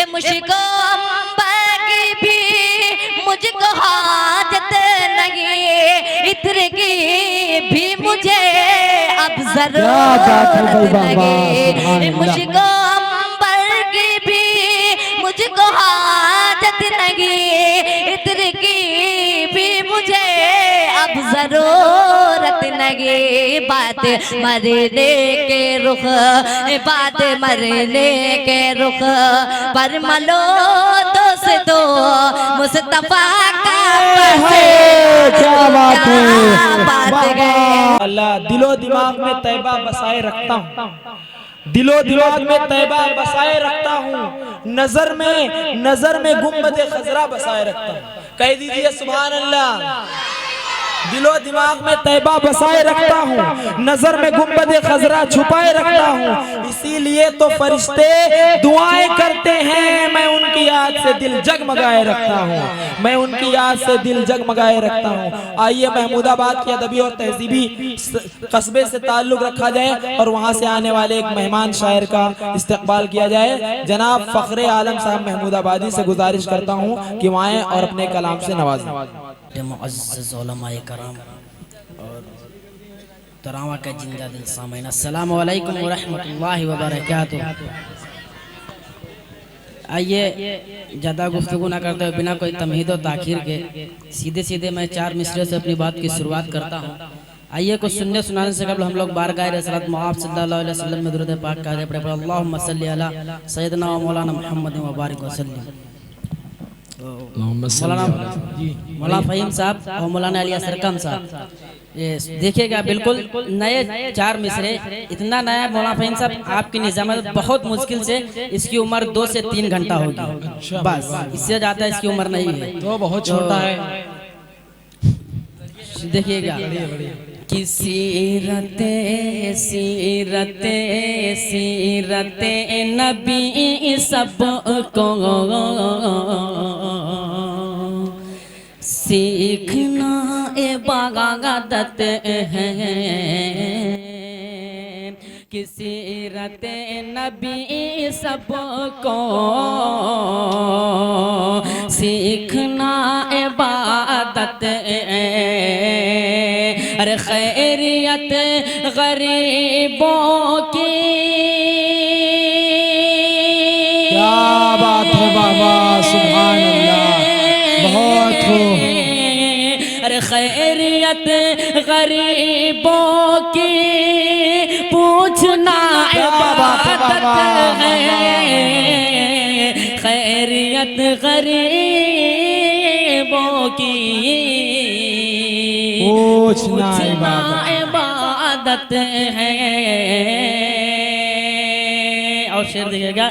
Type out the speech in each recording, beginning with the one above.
मुझको अंबर की भी मुझको हाजत नहीं, इत्र की भी मुझे अब जरूरत लगे। मुझको अंबर की भी मुझको हाजत नहीं, इत्र की भी मुझे अब जरूरत लगी। बात मरने के रुख, बात मरने के रुख पर मलो दोस्तों मुस्तफा का क्या बात है। अल्लाह दिलो दिमाग में तैबा बसाए रखता हूँ, दिलो दिमाग में तैबा बसाए रखता हूँ, नजर में गुम्बद खजरा बसाए रखता हूँ। कह दीजिए सुभान अल्लाह। दिलो दिमाग में तैबा बसाए रखता हूँ, नजर में गुम्बद खजरा छुपाए रखता हूँ। इसीलिए तो फरिश्ते दुआएं करते हैं, मैं उनकी याद से दिल जगमगाए रखता हूँ, मैं उनकी याद से दिल जगमगाए रखता हूँ। आइए महमूदाबाद के अदबी और तहजीबी कस्बे से ताल्लुक रखा जाए और वहाँ से आने वाले एक मेहमान शायर का इस्तकबाल किया जाए। जनाब फखरे आलम साहब महमूदाबादी से गुजारिश करता हूँ कि वहाँ आएं और अपने कलाम से नवाजें। मुअज़्ज़ज़ उलमाए कराम और तरावा का जिंदा दिल सामीन, अस्सलामु अलैकुम व रहमतुल्लाहि व बरकातुहू। आइए ज़्यादा गुफ्तगू ना करते हुए बिना कोई तमहीद और ताखीर के सीधे सीधे मैं 4 मिसरे से अपनी बात की शुरुआत करता हूँ। आइए कुछ सुनने सुनाने से कबल हम लोग बारगाह रसूलुल्लाह मुहम्मद सल्लल्लाहु अलैहि वसल्लम में दुरूद पाक का पढ़े पढ़े अल्लाहुम्मा सल्ली अला सय्यदना व मौलाना मुहम्मद व बारिक वसल्लम। मौलाना फ़हीम साहब और मौलाना अली असरकम साहब, ये देखिएगा बिल्कुल नए 4 मिसरे, इतना नया मौलाना फ़हीम साहब आपकी निज़ामत बहुत मुश्किल से इसकी उम्र 2 से 3 घंटा होगी, बस इससे ज़्यादा इसकी उम्र नहीं है, तो बहुत छोटा है। देखिएगा कि सीरते सीरते सीरते नबी सबको सीखना इबादत है, कि सीरत नबी सबको सीखना इबादत है। अरे खैरियत गरीबों की, क्या बात है बाबा, सुभान अल्लाह, बहुत हो। अरे खैरियत गरीबों की पूछना इबादत है, खैरियत गरीबों की पूछना इबादत है। और शेर देखिएगा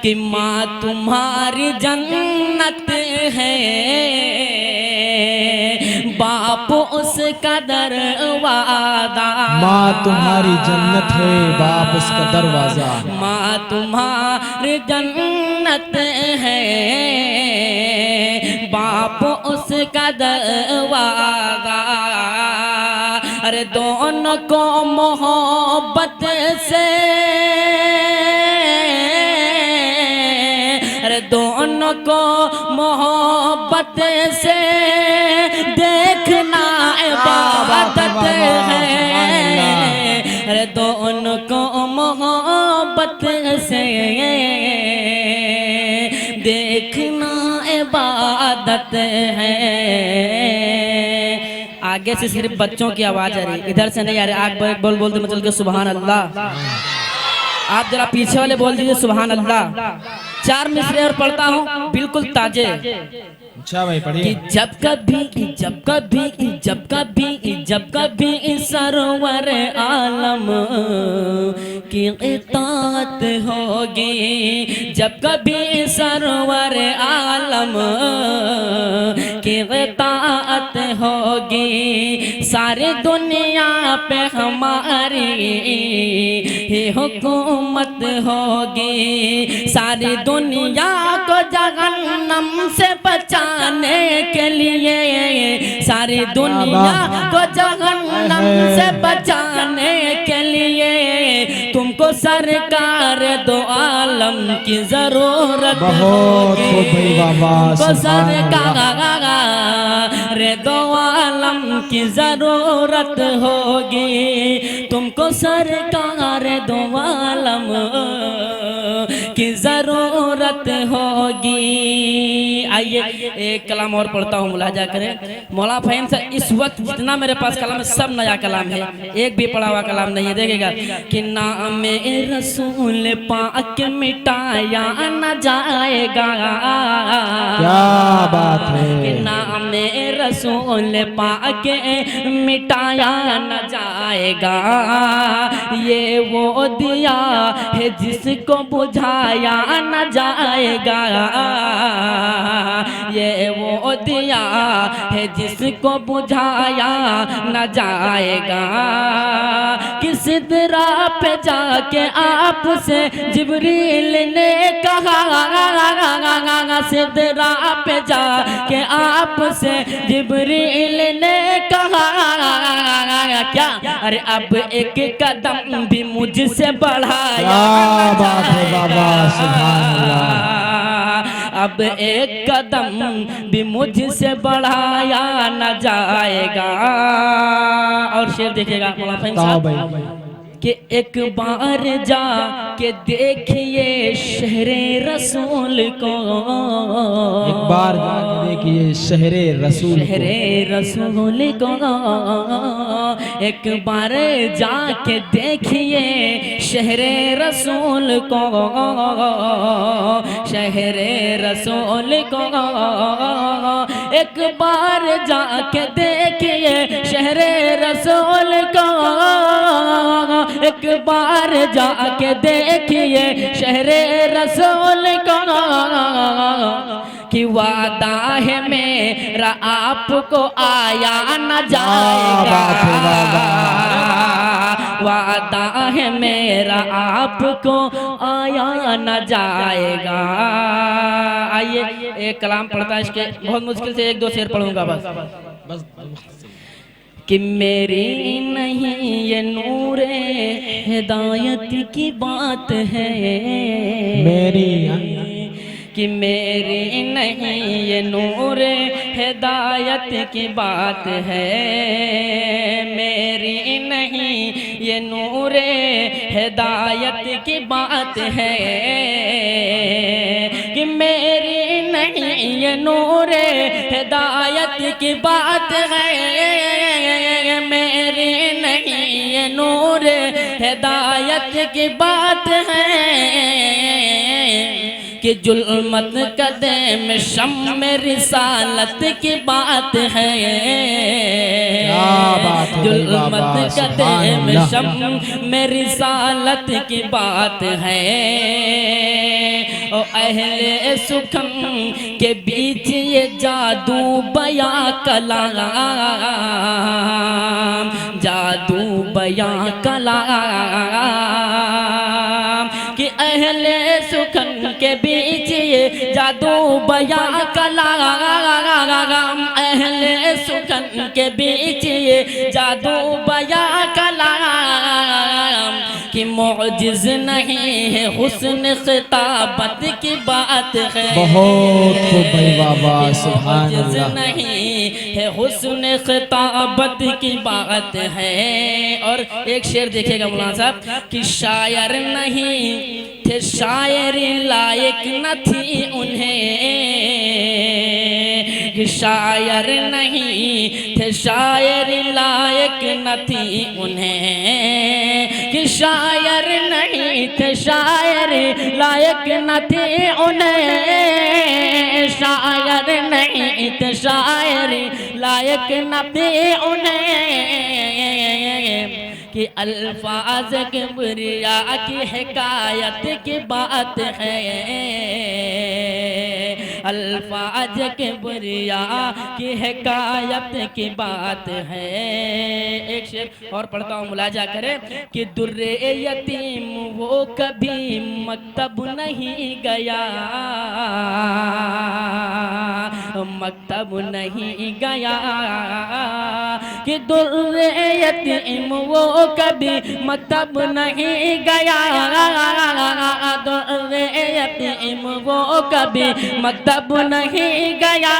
कि माँ तुम्हारी जन्नत है, बाप उसका दरवाजा, माँ तुम्हारी जन्नत है, बाप उसका दरवाजा, माँ तुम्हारी जन्नत है, बाप उसका दरवाजा। अरे दोनों को मोहब्बत से, अरे दोनों को मोहब्बत से देखना इबादत है, अरे दोनों को मोहब्बत से देखना इबादत है। आगे से सिर्फ बच्चों की आवाज आ रही, इधर से नहीं आ रही। आग बोल बोलते मैं चल के सुभान अल्लाह, आप जरा पीछे वाले बोल दीजिए सुभान अल्लाह। 4 मिसरे और पढ़ता हूँ बिल्कुल ताजे। अच्छा भाई पढ़िए। जब कभी जब कभी जब कभी जब कभी सरवर आलम की इताअत होगी, जब कभी सरवर आलम की इताअत होगी, सारी दुनिया पे हमारी ही हुकूमत होगी, सारी दुनिया को जहन्नम से बचाने के लिए, सारी दुनिया को जहन्नम से बचाने के लिए तुमको तुमको सरकार दो आलम की जरूरत बहुत होगी। खूब भाई बाबा, तुमको सुभान सरकार दो आलम की जरूरत होगी। तुमको सरकार दो आलम की जरूरत होगी। आइए एक कलाम और पढ़ता हूँ, मुलाजा करें। मौला फहीम से इस वक्त जितना मेरे पास कलाम है सब नया कलाम है, एक भी पढ़ा हुआ कलाम नहीं है। देखेगा कि नाम रसूल पाक मिटाया न जाएगा। क्या बात है। कि नाम रसूल पाक मिटाया न जाएगा। ये वो दिया है जिसको बुझाया न जाएगा। ये वो दिया है जिसको बुझाया न जाएगा। किस सिदरा पे जाके आपसे जिब्रील ने कहा, सिदरा पे जाके आपसे जिब्रील ने कहा क्या, अरे अब एक कदम भी मुझसे बढ़ाया। क्या बात है बाबा, सुभान अल्लाह। अब एक कदम भी मुझसे बढ़ाया न जाएगा। और शेर देखिएगा मौलाना फहीम साहब कि एक बार जा के देखिए शहरे रसूल को। एक बार जाके देखिए शहरे रसूल को। शहरे रसूल को एक बार जाके देखिए शहरे रसूल को। शहरे रसूल को एक बार जाके देखिए शहरे रसूल को। एक बार जाके देखिए शहरे रसूल को कि वादा है मेरा आपको आया न जाएगा। वादा है मेरा आपको आया न जाएगा। आइए एक कलाम पढ़ता है, इसके बहुत मुश्किल से एक दो शेर पढ़ूंगा बस। कि मेरी नहीं ये नूरे हिदायत की बात है। मेरी कि मेरी नहीं ये नूरे हिदायत की बात है। मेरी नहीं ये नूरे हिदायत की बात है। कि मेरी नहीं ये नूरे हिदायत की बात है। मेरी नहीं ये नूर हिदायत की बात है। कि जुल्मत कदम शम रिसालत की बात है। जुल्मत कदम शम रिसालत की बात है। ओ अहले सुखम के बीच ये जादू बया कलाम। जादू बया कलाम कि अहले सुखन के बीच ये जादू बया कलाम। अहले सुखन के बीच ये जादू बया कलाम कि मौजिज नहीं है हुस्न खिताबत की बात है। बहुत खूब भाई बाबा, सुभान मौजिज अल्लाह। नहीं है हुस्न खिताबत की बात है। और एक शेर देखिएगा मौलाना साहब कि शायर नहीं थे शायरी लायक न थी उन्हें। शायर नहीं थे शायरी लायक न थी उन्हें। कि शायर नहीं थे शायरी लायक न थी उन्हें। शायर नहीं थे शायरी लायक न थी उन्हें। कि अल्फाज किबरिया की हिकायत की बात है। अल्फाज किबरिया की हिकायत की बात है। एक शेर और पढ़ता हूँ, मुलाजा करें कि दुर्रे यतीम वो कभी मकतब नहीं गया। मकतब नहीं गया कि दुर्रे यतीम वो कभी मतलब नहीं गया, दुर्रे यतीम वो कभी मतलब नहीं गया।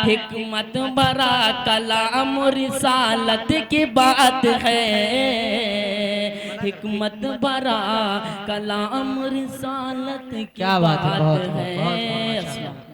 हिकमत भरा कलाम रिसालत की बात है, हिकमत भरा कलाम रिसालत की क्या बात है, बहुत है।